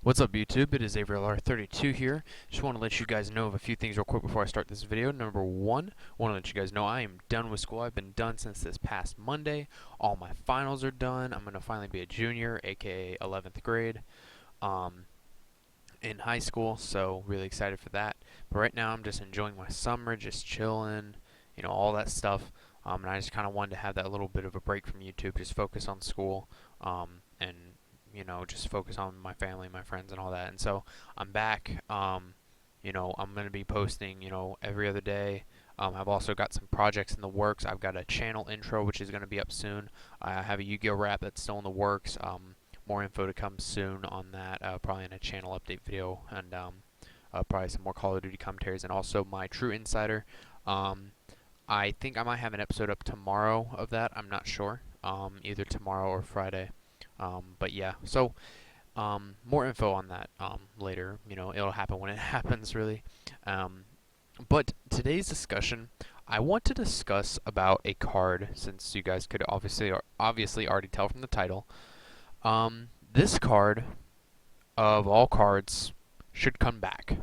What's up YouTube? It is AvrillR32 here. Just want to let you guys know of a few things real quick before I start this video. Number one, I want to let you guys know I am done with school. I've been done since this past Monday. All my finals are done. I'm going to finally be a junior, aka 11th grade, in high school, so really excited for that. But right now I'm just enjoying my summer, just chilling, all that stuff. And I just kind of wanted to have that little bit of a break from YouTube, just focus on school, and just focus on my family, my friends, and all that. And so I'm back. I'm going to be posting, every other day. I've also got some projects in the works. I've got a channel intro, which is going to be up soon. I have a Yu-Gi-Oh rap that's still in the works. More info to come soon on that, probably in a channel update video, and probably some more Call of Duty commentaries, and also my True Insider. I think I might have an episode up tomorrow of that. I'm not sure. Either tomorrow or Friday. But yeah, so more info on that later. It'll happen when it happens, really. But today's discussion, I want to discuss about a card, since you guys could obviously already tell from the title. This card, of all cards, should come back,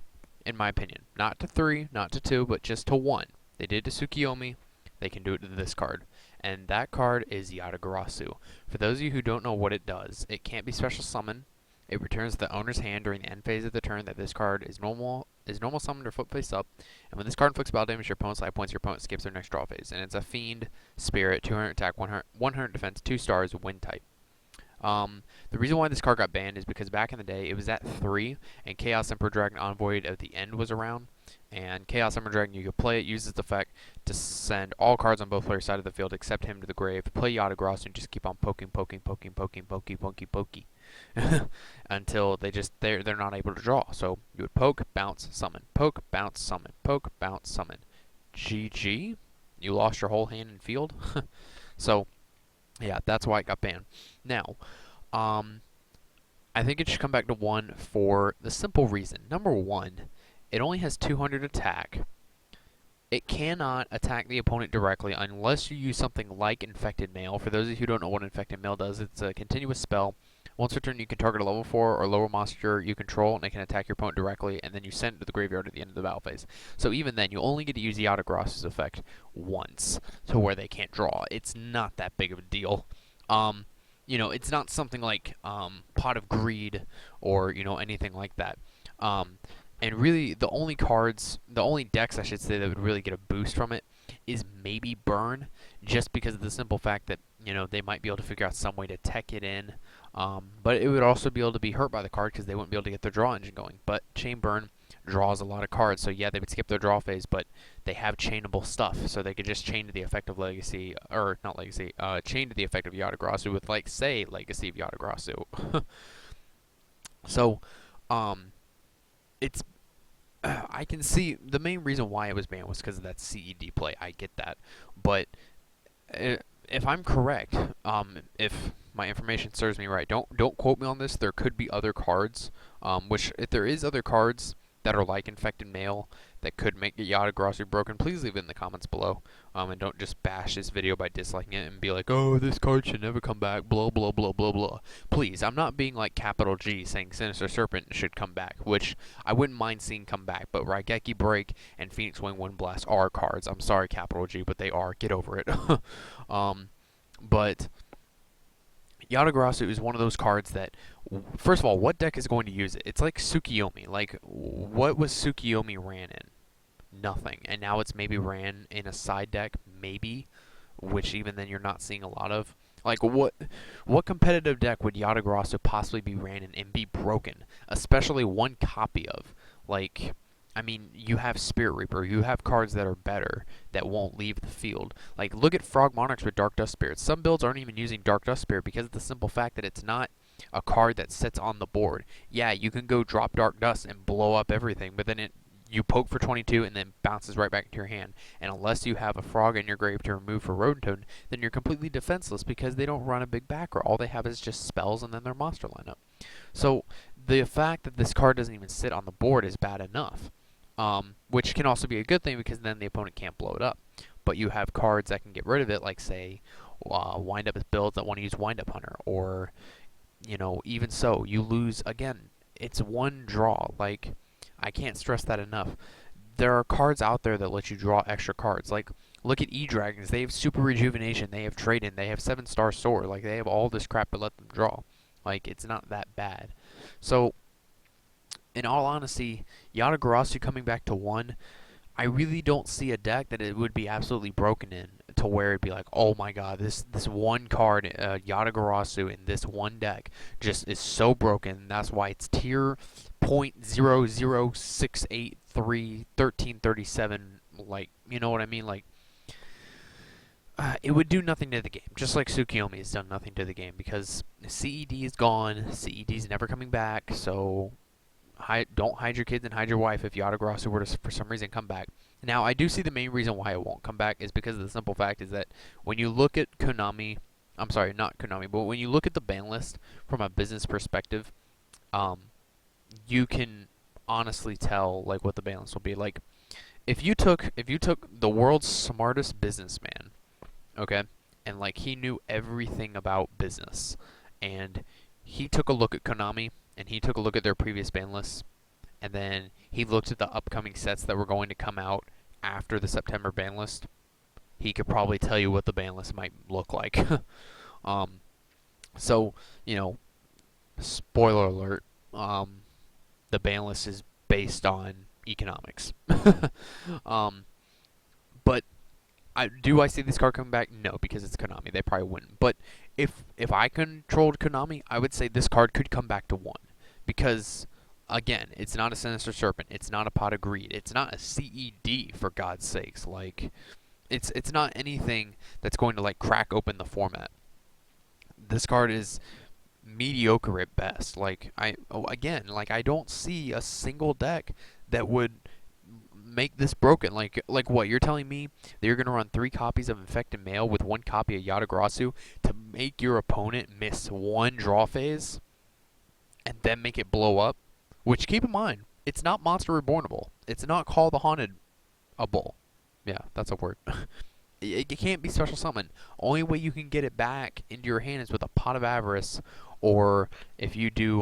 in my opinion. Not to 3, not to 2, but just to 1. They did to Tsukiyomi, they can do it to this card. And that card is Yata Garasu. For those of you who don't know what it does, it can't be special summon. It returns to the owner's hand during the end phase of the turn that this card is normal summoned or flip face up. And when this card inflicts battle damage, your opponent's life points, your opponent skips their next draw phase. And it's a Fiend, Spirit, 200 attack, 100 defense, 2 stars, wind type. The reason why this card got banned is because back in the day, it was at 3, and Chaos Emperor Dragon Envoy at the end was around. And Chaos Emperor Dragon, you could play it, use its effect to send all cards on both players' side of the field except him to the grave. Play Yata Garasu and just keep on poking until they're not able to draw. So you would poke, bounce, summon, poke, bounce, summon, poke, bounce, summon. GG, you lost your whole hand in field. So yeah, that's why it got banned. Now, I think it should come back to 1 for the simple reason. Number 1, it only has 200 attack. It cannot attack the opponent directly unless you use something like Infected Mail. For those of you who don't know what Infected Mail does, it's a continuous spell. Once per turn, you can target a level 4 or lower monster you control, and it can attack your opponent directly, and then you send it to the graveyard at the end of the battle phase. So even then, you only get to use Yata Garasu's effect once, to where they can't draw. It's not that big of a deal. It's not something like Pot of Greed or, anything like that. And really, the only decks, I should say, that would really get a boost from it is maybe Burn, just because of the simple fact that, they might be able to figure out some way to tech it in. But it would also be able to be hurt by the card because they wouldn't be able to get their draw engine going. But Chain Burn draws a lot of cards, so yeah, they would skip their draw phase, but they have chainable stuff, so they could just chain to the effect of Legacy, or not Legacy, chain to the effect of Yata Garasu with, like, say, Legacy of Yata Garasu. So, it's I can see the main reason why it was banned was because of that CED play. I get that, but if I'm correct, if my information serves me right, don't quote me on this. There could be other cards, which if there is other cards that are like Infected Mail that could make Yata Garasu broken, please leave it in the comments below. And don't just bash this video by disliking it and be like, oh, this card should never come back, blah, blah, blah, blah, blah. Please, I'm not being like Capital G saying Sinister Serpent should come back, which I wouldn't mind seeing come back, but Raigeki Break and Phoenix Wing Wind Blast are cards. I'm sorry, Capital G, but they are. Get over it. But Yata Garasu is one of those cards that, first of all, what deck is going to use it? It's like Tsukiyomi. Like, what was Tsukiyomi ran in? Nothing. And now it's maybe ran in a side deck, maybe, which even then you're not seeing a lot of. Like, what competitive deck would Yata Garasu possibly be ran in and be broken? Especially one copy of. Like, I mean, you have Spirit Reaper, you have cards that are better that won't leave the field. Like, look at Frog Monarchs with Dark Dust Spirit. Some builds aren't even using Dark Dust Spirit because of the simple fact that it's not a card that sits on the board. Yeah, you can go drop Dark Dust and blow up everything, but then you poke for 22 and then bounces right back into your hand. And unless you have a frog in your grave to remove for Rodentone, then you're completely defenseless because they don't run a big back row. All they have is just spells and then their monster lineup. So the fact that this card doesn't even sit on the board is bad enough. Which can also be a good thing because then the opponent can't blow it up. But you have cards that can get rid of it, like, say, wind up builds that want to use Wind Up Hunter, or, even so, you lose, again, it's one draw. Like, I can't stress that enough. There are cards out there that let you draw extra cards. Like, look at E-Dragons. They have Super Rejuvenation. They have Trade-In. They have 7-star Sword. Like, they have all this crap to let them draw. Like, it's not that bad. So, in all honesty, Yata Garasu coming back to 1, I really don't see a deck that it would be absolutely broken in to where it'd be like, oh my god, this one card, Yata Garasu in this one deck just is so broken. That's why it's tier 0.00683 Like, you know what I mean? Like, it would do nothing to the game, just like Tsukiyomi has done nothing to the game because CED is gone. CED is never coming back. So don't hide your kids and hide your wife if Yata Garasu were to, for some reason, come back. Now, I do see the main reason why it won't come back is because of the simple fact is that when you look at Konami, I'm sorry, not Konami, but when you look at the ban list from a business perspective, um, you can honestly tell like what the ban list will be. Like, if you took the world's smartest businessman, okay, and like he knew everything about business, and he took a look at Konami and he took a look at their previous ban lists, and then he looked at the upcoming sets that were going to come out after the September ban list, he could probably tell you what the ban list might look like. um, so, you know, spoiler alert, the ban list is based on economics. um, but I see this card coming back? No, because it's Konami. They probably wouldn't. But if I controlled Konami, I would say this card could come back to 1. Because, again, it's not a Sinister Serpent. It's not a Pot of Greed. It's not a CED, for God's sakes. Like, it's not anything that's going to, like, crack open the format. This card is mediocre at best. Like, I don't see a single deck that would make this broken. Like what? You're telling me that you're gonna run 3 copies of Infected Male with 1 copy of Yata Garasu to make your opponent miss 1 draw phase, and then make it blow up? Which, keep in mind, it's not Monster Rebornable. It's not Call the Haunted a bull. Yeah, that's a word. It can't be special summon. Only way you can get it back into your hand is with a Pot of Avarice, or if you do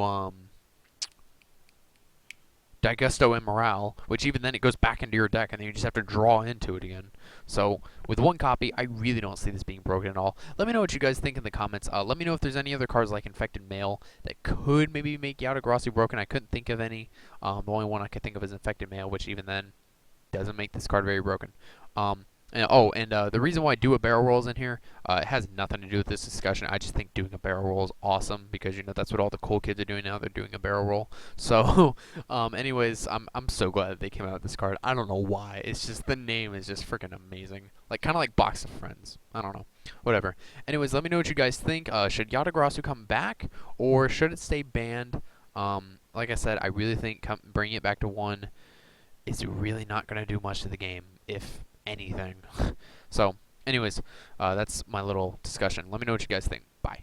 Digusto Immorale, which even then it goes back into your deck, and then you just have to draw into it again. So, with 1 copy, I really don't see this being broken at all. Let me know what you guys think in the comments. Let me know if there's any other cards like Infected Male that could maybe make Yata Garasu broken. I couldn't think of any. The only one I could think of is Infected Male, which even then doesn't make this card very broken. The reason why I do a barrel roll is in here, it has nothing to do with this discussion. I just think doing a barrel roll is awesome because, you know, that's what all the cool kids are doing now. They're doing a barrel roll. So, anyways, I'm so glad that they came out with this card. I don't know why. It's just the name is just freaking amazing. Like, kind of like Box of Friends. I don't know. Whatever. Anyways, let me know what you guys think. Should Yata Garasu come back, or should it stay banned? Like I said, I really think bringing it back to 1 is really not going to do much to the game, if anything. So, anyways, that's my little discussion. Let me know what you guys think. Bye.